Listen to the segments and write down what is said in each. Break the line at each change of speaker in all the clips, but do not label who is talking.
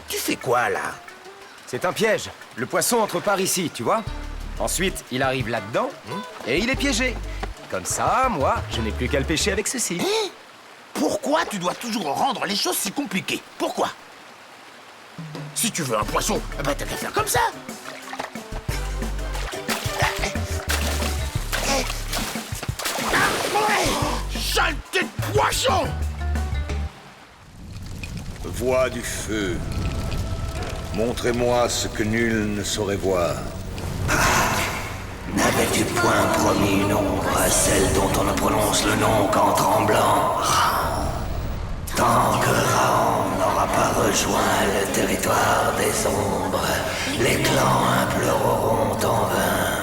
Tu fais quoi, là?
C'est un piège. Le poisson entre par ici, tu vois? Ensuite, il arrive là-dedans, et il est piégé. Comme ça, moi, je n'ai plus qu'à le pêcher avec ceci.
Hein? Pourquoi tu dois toujours rendre les choses si compliquées? Pourquoi? Si tu veux un poisson, bah t'as qu'à faire comme ça. Saleté de poisson!
Voix du feu, montrez-moi ce que nul ne saurait voir.
N'avais-tu point promis une ombre à celle dont on ne prononce le nom qu'en tremblant? Tant que Raon n'aura pas rejoint le territoire des ombres, les clans imploreront en vain.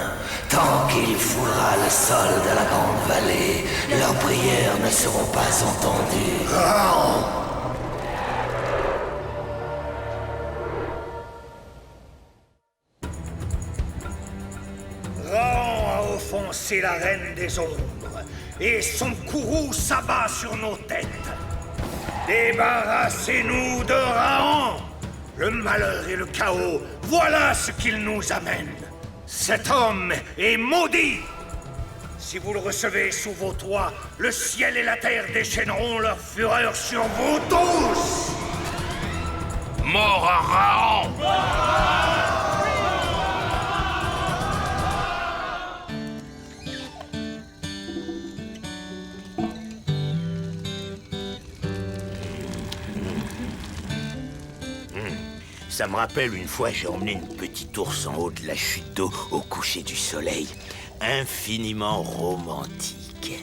Tant qu'il foulera le sol de la grande vallée, leurs prières ne seront pas entendues.
Raon!
Raon a offensé la reine des ombres, et son courroux s'abat sur nos têtes. Débarrassez-nous de Raon! Le malheur et le chaos, voilà ce qu'il nous amène. Cet homme est maudit! Si vous le recevez sous vos toits, le ciel et la terre déchaîneront leur fureur sur vous tous!
Mort à Raon! Ça me rappelle une fois, j'ai emmené une petite ours en haut de la chute d'eau au coucher du soleil. Infiniment romantique.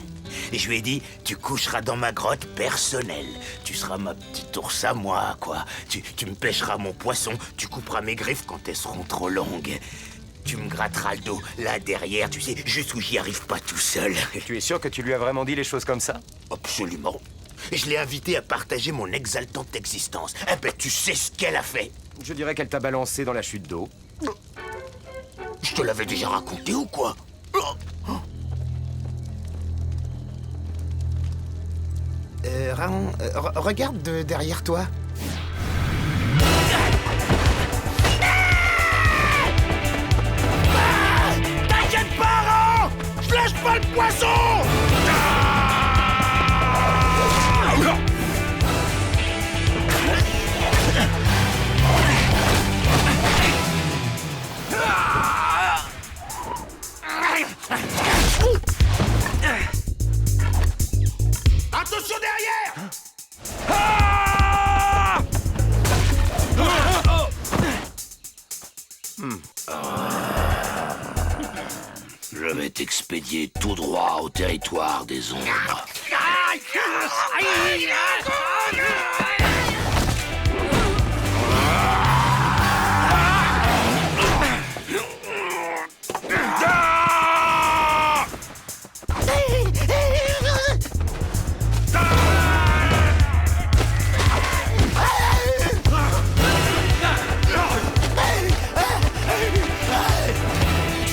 Et je lui ai dit, tu coucheras dans ma grotte personnelle. Tu seras ma petite ours à moi, quoi. Tu me pêcheras mon poisson, tu couperas mes griffes quand elles seront trop longues. Tu me gratteras le dos, là derrière, tu sais, juste où j'y arrive pas tout seul.
Et tu es sûr que tu lui as vraiment dit les choses comme ça?
Absolument. Et je l'ai invitée à partager mon exaltante existence. Eh ben, tu sais ce qu'elle a fait?
Je dirais qu'elle t'a balancé dans la chute d'eau.
Je te l'avais déjà raconté ou quoi?
Raon, regarde derrière toi.
T'inquiète pas, Raon! Je lâche pas le poisson! Attention derrière! Je vais t'expédier tout droit au territoire des ombres.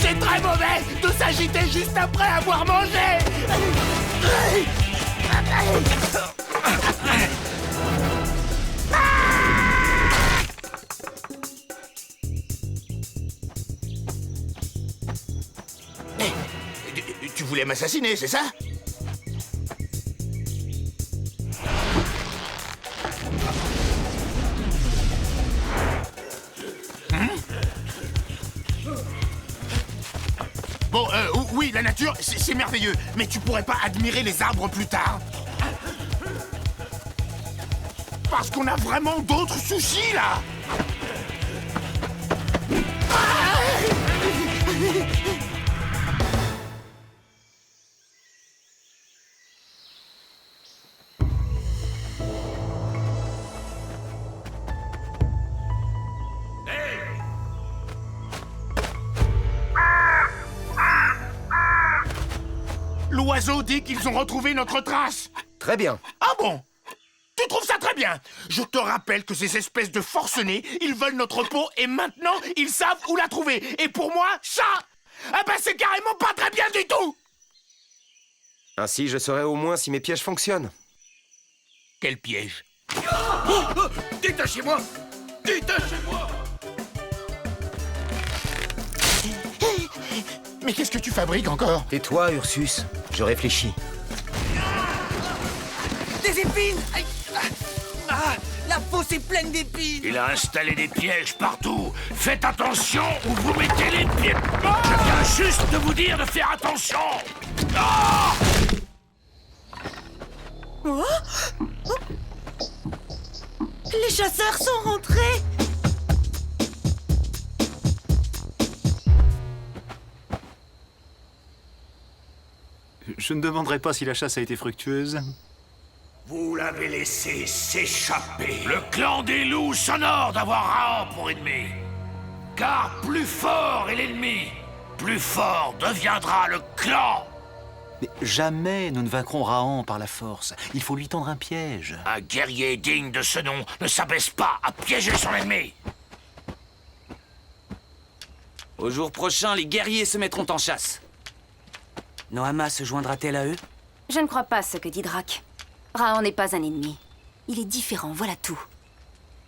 C'est très mauvais de s'agiter juste après avoir mangé. Tu voulais m'assassiner, c'est ça? Bon, oui, la nature, c'est merveilleux, mais tu pourrais pas admirer les arbres plus tard? Parce qu'on a vraiment d'autres soucis, là! L'oiseau dit qu'ils ont retrouvé notre trace.
Très bien.
Ah bon? Tu trouves ça très bien? Je te rappelle que ces espèces de forcenés, ils veulent notre peau et maintenant, ils savent où la trouver. Et pour moi, ça, ah ben c'est carrément pas très bien du tout!
Ainsi, je saurai au moins si mes pièges fonctionnent.
Quel piège?
Détachez-moi! Détachez-moi!
Mais qu'est-ce que tu fabriques encore?
Tais-toi, Ursus. Je réfléchis.
Des épines! Aïe. Ah, la fosse est pleine d'épines!
Il a installé des pièges partout. Faites attention ou vous mettez les pieds. Je viens juste de vous dire de faire attention. Ah!
Oh. Oh. Les chasseurs sont rentrés!
Je ne demanderai pas si la chasse a été fructueuse.
Vous l'avez laissé s'échapper.
Le clan des loups s'honore d'avoir Raon pour ennemi. Car plus fort est l'ennemi, plus fort deviendra le clan.
Mais jamais nous ne vaincrons Raon par la force. Il faut lui tendre un piège.
Un guerrier digne de ce nom ne s'abaisse pas à piéger son ennemi.
Au jour prochain, les guerriers se mettront en chasse. Noama se joindra-t-elle à eux?
Je ne crois pas ce que dit Drac. Raon n'est pas un ennemi. Il est différent, voilà tout.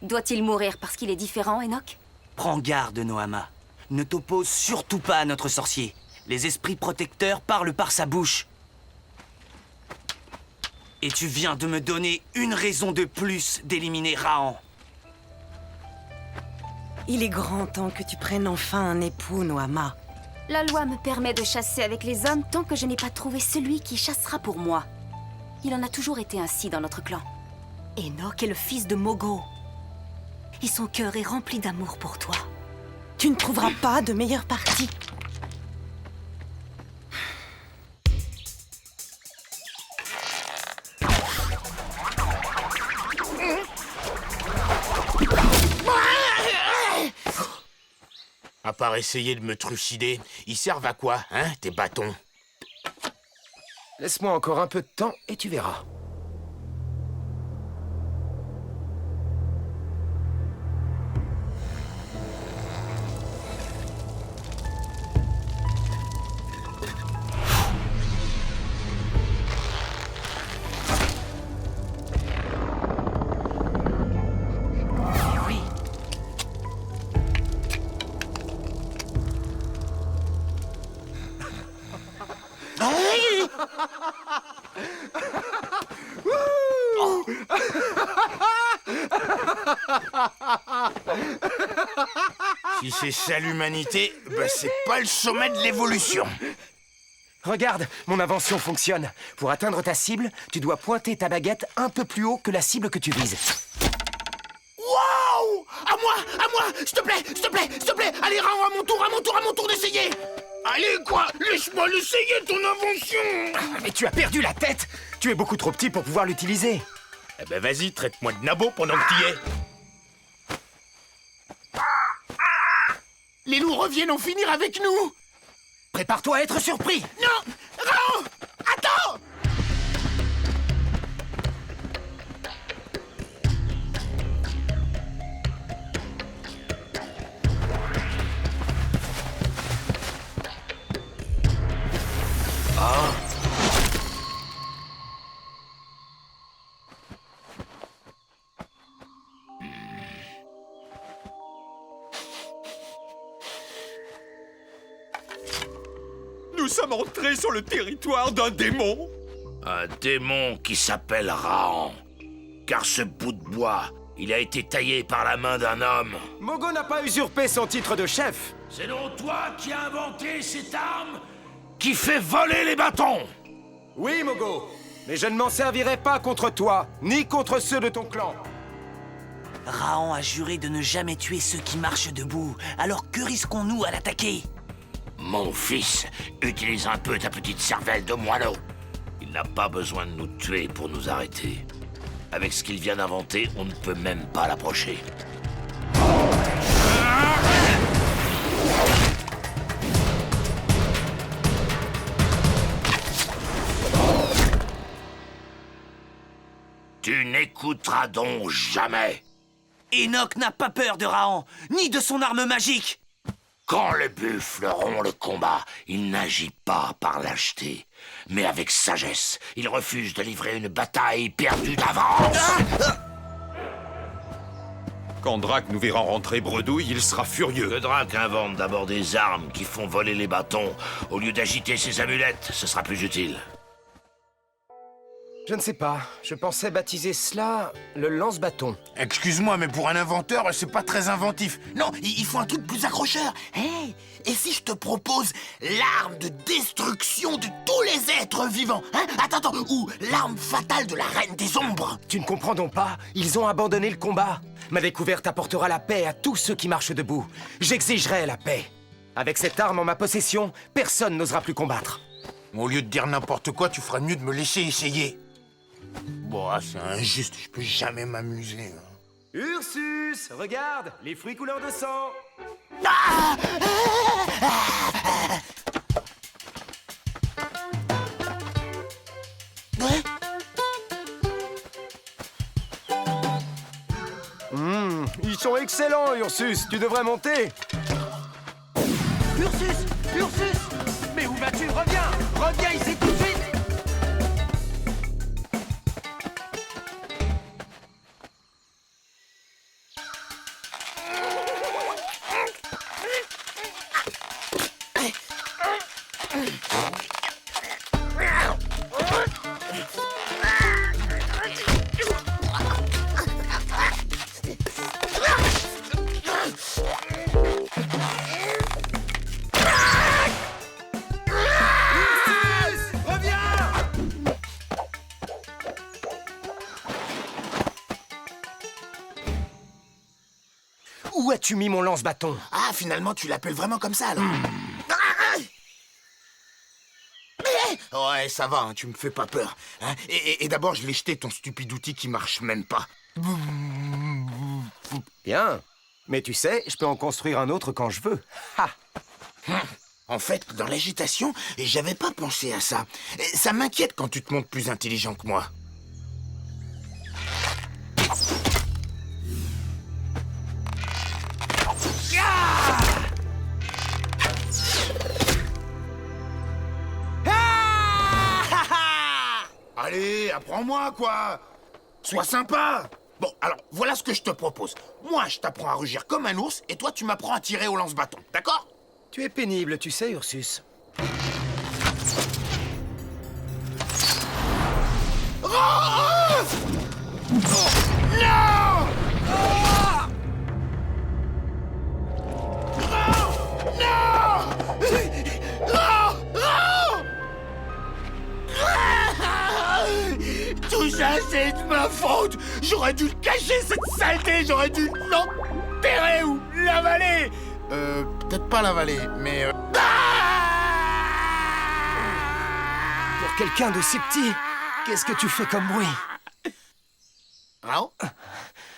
Doit-il mourir parce qu'il est différent, Enoch?
Prends garde, Noama. Ne t'oppose surtout pas à notre sorcier. Les esprits protecteurs parlent par sa bouche. Et tu viens de me donner une raison de plus d'éliminer Raon.
Il est grand temps que tu prennes enfin un époux, Noama.
La loi me permet de chasser avec les hommes tant que je n'ai pas trouvé celui qui chassera pour moi. Il en a toujours été ainsi dans notre clan.
Enoch est le fils de Mogo. Et son cœur est rempli d'amour pour toi. Tu ne trouveras pas de meilleure partie.
À part essayer de me trucider, ils servent à quoi, hein, tes bâtons?
Laisse-moi encore un peu de temps et tu verras.
Si c'est ça l'humanité, bah c'est pas le sommet de l'évolution.
Regarde, mon invention fonctionne. Pour atteindre ta cible, tu dois pointer ta baguette un peu plus haut que la cible que tu vises.
Waouh! À moi! S'il te plaît, s'il te plaît, s'il te plaît! Allez, Raon, à mon tour d'essayer! Allez, quoi! Laisse-moi l'essayer, ton invention!
Mais tu as perdu la tête! Tu es beaucoup trop petit pour pouvoir l'utiliser.
Eh ben vas-y, traite-moi de nabo pendant que t'y es.
Les loups reviennent en finir avec nous!
Prépare-toi à être surpris!
Non! Raon! Attends!
Nous sommes entrés sur le territoire d'un démon.
Un démon qui s'appelle Raon. Car ce bout de bois, il a été taillé par la main d'un homme.
Mogo n'a pas usurpé son titre de chef.
C'est donc toi qui as inventé cette arme qui fait voler les bâtons.
Oui, Mogo. Mais je ne m'en servirai pas contre toi, ni contre ceux de ton clan.
Raon a juré de ne jamais tuer ceux qui marchent debout. Alors que risquons-nous à l'attaquer?
Mon fils, utilise un peu ta petite cervelle de moineau. Il n'a pas besoin de nous tuer pour nous arrêter. Avec ce qu'il vient d'inventer, on ne peut même pas l'approcher. Tu n'écouteras donc jamais.
Enoch n'a pas peur de Raon, ni de son arme magique.
Quand les buffles rompt le combat, il n'agit pas par lâcheté, mais avec sagesse. Il refuse de livrer une bataille perdue d'avance.
Quand Drac nous verra rentrer bredouille, il sera furieux.
Que Drac invente d'abord des armes qui font voler les bâtons. Au lieu d'agiter ses amulettes, ce sera plus utile.
Je ne sais pas. Je pensais baptiser cela le lance-bâton.
Excuse-moi, mais pour un inventeur, c'est pas très inventif. Non, il faut un truc plus accrocheur. Hey, et si je te propose l'arme de destruction de tous les êtres vivants, hein? Attends, ou l'arme fatale de la Reine des Ombres.
Tu ne comprends donc pas? Ils ont abandonné le combat. Ma découverte apportera la paix à tous ceux qui marchent debout. J'exigerai la paix. Avec cette arme en ma possession, personne n'osera plus combattre.
Au lieu de dire n'importe quoi, tu ferais mieux de me laisser essayer. Bon, c'est injuste, je peux jamais m'amuser.
Ursus, regarde, les fruits couleur de sang. Ils sont excellents, Ursus. Tu devrais monter.
Ursus! Mais où vas-tu? Reviens ici tout de suite!
Où as-tu mis mon lance-bâton?
Ah, finalement, tu l'appelles vraiment comme ça, alors. Ouais, ça va, hein, tu me fais pas peur. Hein. Et d'abord, je l'ai jeté, ton stupide outil qui marche même pas.
Bien. Mais tu sais, je peux en construire un autre quand je veux. Ha!
En fait, dans l'agitation, j'avais pas pensé à ça. Ça m'inquiète quand tu te montres plus intelligent que moi. Allez, apprends-moi, quoi. Sois sympa. Bon, alors, voilà ce que je te propose. Moi, je t'apprends à rugir comme un ours, et toi, tu m'apprends à tirer au lance-bâton, d'accord?
Tu es pénible, tu sais, Ursus.
Tout ça, c'est de ma faute. J'aurais dû cacher cette saleté. J'aurais dû l'enterrer ou l'avaler. Peut-être pas l'avaler, mais...
Pour quelqu'un de si petit, qu'est-ce que tu fais comme bruit?
Rao?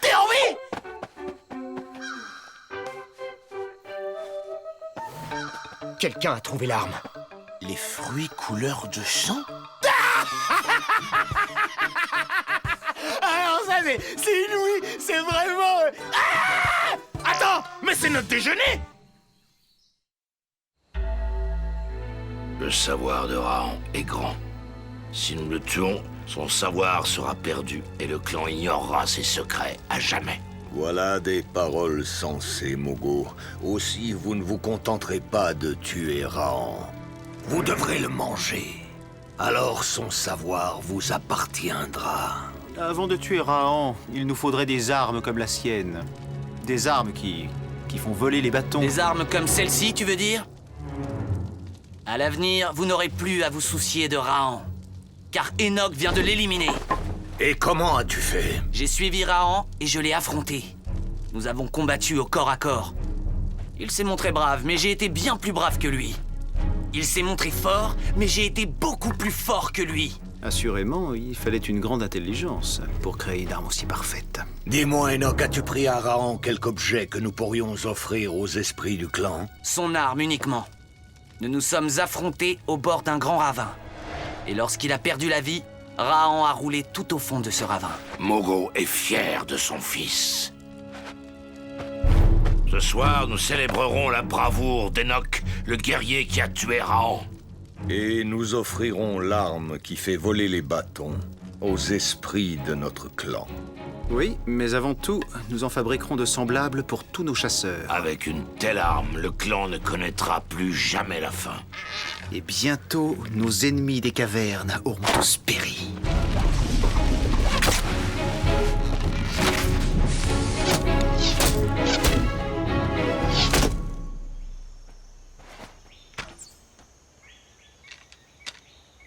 T'es en vie?
Quelqu'un a trouvé l'arme.
Les fruits couleur de sang? Alors ça, c'est inouï. C'est vraiment... Attends, mais c'est notre déjeuner.
Le savoir de Raon est grand. Si nous le tuons, son savoir sera perdu et le clan ignorera ses secrets à jamais.
Voilà des paroles sensées, Mogo. Aussi, vous ne vous contenterez pas de tuer Raon. Vous devrez le manger. Alors son savoir vous appartiendra.
Avant de tuer Raon, il nous faudrait des armes comme la sienne. Des armes qui font voler les bâtons.
Des armes comme celle-ci, tu veux dire? À l'avenir, vous n'aurez plus à vous soucier de Raon, car Enoch vient de l'éliminer.
Et comment as-tu fait?
J'ai suivi Raon et je l'ai affronté. Nous avons combattu au corps à corps. Il s'est montré brave, mais j'ai été bien plus brave que lui. Il s'est montré fort, mais j'ai été beaucoup plus fort que lui.
Assurément, il fallait une grande intelligence pour créer une arme aussi parfaite.
Dis-moi, Enoch, as-tu pris à Raon quelque objet que nous pourrions offrir aux esprits du clan?
Son arme uniquement. Nous nous sommes affrontés au bord d'un grand ravin. Et lorsqu'il a perdu la vie, Raon a roulé tout au fond de ce ravin.
Mogo est fier de son fils. Ce soir, nous célébrerons la bravoure d'Enoch, le guerrier qui a tué Raon.
Et nous offrirons l'arme qui fait voler les bâtons aux esprits de notre clan.
Oui, mais avant tout, nous en fabriquerons de semblables pour tous nos chasseurs.
Avec une telle arme, le clan ne connaîtra plus jamais la fin.
Et bientôt, nos ennemis des cavernes auront tous péri.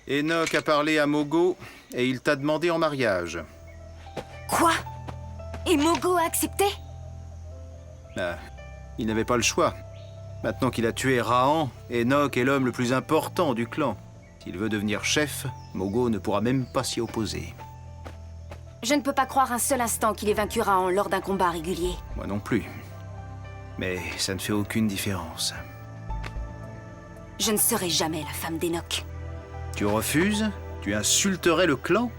Enoch a parlé à Mogo et il t'a demandé en mariage.
Quoi? Et Mogo a accepté?
Ah, il n'avait pas le choix. Maintenant qu'il a tué Rahan, Enoch est l'homme le plus important du clan. S'il veut devenir chef, Mogo ne pourra même pas s'y opposer.
Je ne peux pas croire un seul instant qu'il ait vaincu Rahan lors d'un combat régulier.
Moi non plus. Mais ça ne fait aucune différence.
Je ne serai jamais la femme d'Enoch.
Tu refuses? Tu insulterais le clan?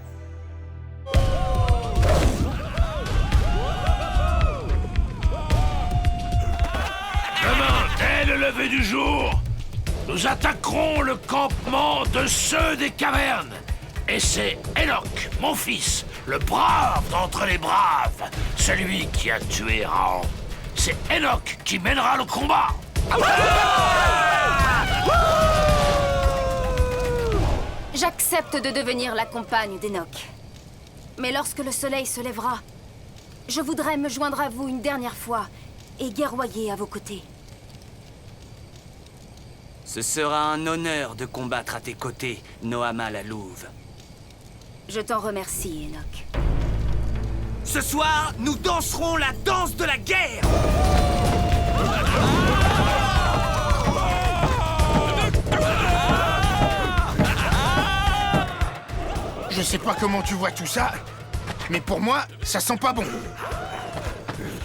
Demain, dès le lever du jour, nous attaquerons le campement de ceux des cavernes. Et c'est Enoch, mon fils, le brave d'entre les braves, celui qui a tué Rahan. C'est Enoch qui mènera le combat.
J'accepte de devenir la compagne d'Enoch. Mais lorsque le soleil se lèvera, je voudrais me joindre à vous une dernière fois et guerroyer à vos côtés.
Ce sera un honneur de combattre à tes côtés, Noama la Louve.
Je t'en remercie, Enoch.
Ce soir, nous danserons la danse de la guerre!
Je sais pas comment tu vois tout ça, mais pour moi, ça sent pas bon.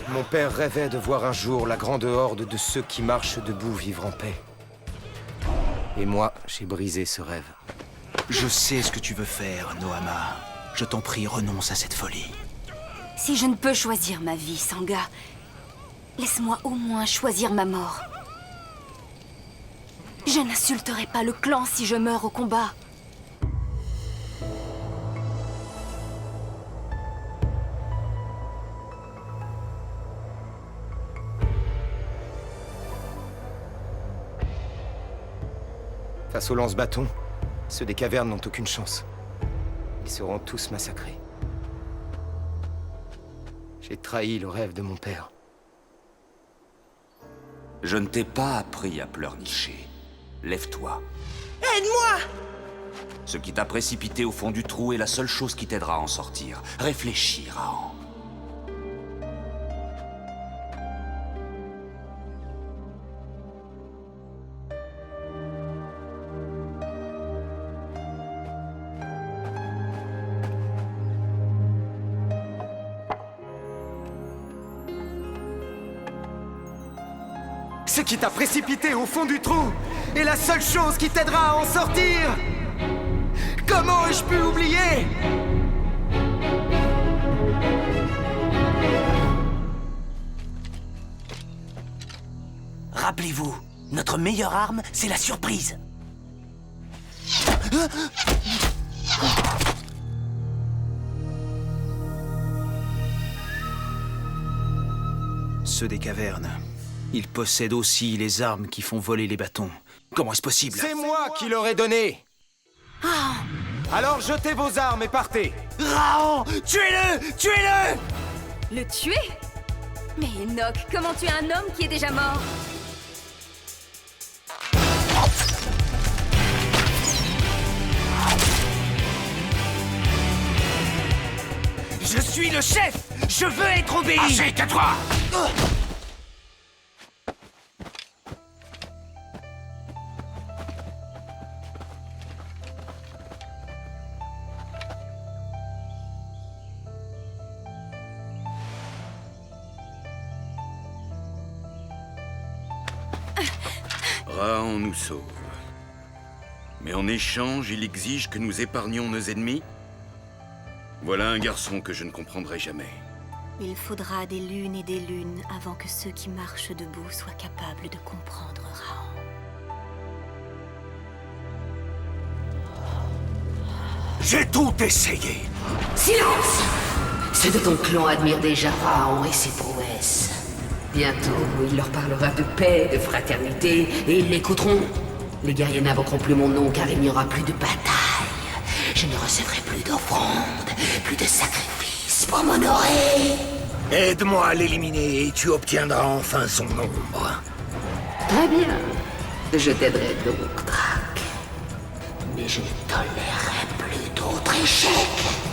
Mon père rêvait de voir un jour la grande horde de ceux qui marchent debout vivre en paix. Et moi, j'ai brisé ce rêve.
Je sais ce que tu veux faire, Noama. Je t'en prie, renonce à cette folie.
Si je ne peux choisir ma vie, Sangha, laisse-moi au moins choisir ma mort. Je n'insulterai pas le clan si je meurs au combat.
Face aux lance-bâtons, ceux des cavernes n'ont aucune chance. Ils seront tous massacrés. J'ai trahi le rêve de mon père.
Je ne t'ai pas appris à pleurnicher. Lève-toi.
Aide-moi!
Ce qui t'a précipité au fond du trou est la seule chose qui t'aidera à en sortir. Réfléchis, Rahan.
Ce qui t'a précipité au fond du trou est la seule chose qui t'aidera à en sortir! Comment ai-je pu oublier?
Rappelez-vous, notre meilleure arme, c'est la surprise.
Ceux des cavernes. Ils possèdent aussi les armes qui font voler les bâtons. Comment est-ce possible?
C'est moi qui leur ai donné! Alors jetez vos armes et partez!
Rahan, tuez-le! Tuez-le!
Le tuer? Mais Enoch, comment tuer un homme qui est déjà mort?
Je suis le chef! Je veux être obéi!
Assez, tais-toi!
Rahan nous sauve. Mais en échange, il exige que nous épargnions nos ennemis? Voilà un garçon que je ne comprendrai jamais.
Il faudra des lunes et des lunes avant que ceux qui marchent debout soient capables de comprendre Rahan.
J'ai tout essayé.
Silence!
Ceux de ton clan admirent déjà Raon et ses prouesses. Bientôt, il leur parlera de paix, de fraternité, et ils l'écouteront. Les guerriers n'invoqueront plus mon nom car il n'y aura plus de bataille. Je ne recevrai plus d'offrandes, plus de sacrifices pour m'honorer.
Aide-moi à l'éliminer et tu obtiendras enfin son ombre.
Très bien. Je t'aiderai donc, Drac. Mais je ne tolérerai plus d'autres échecs.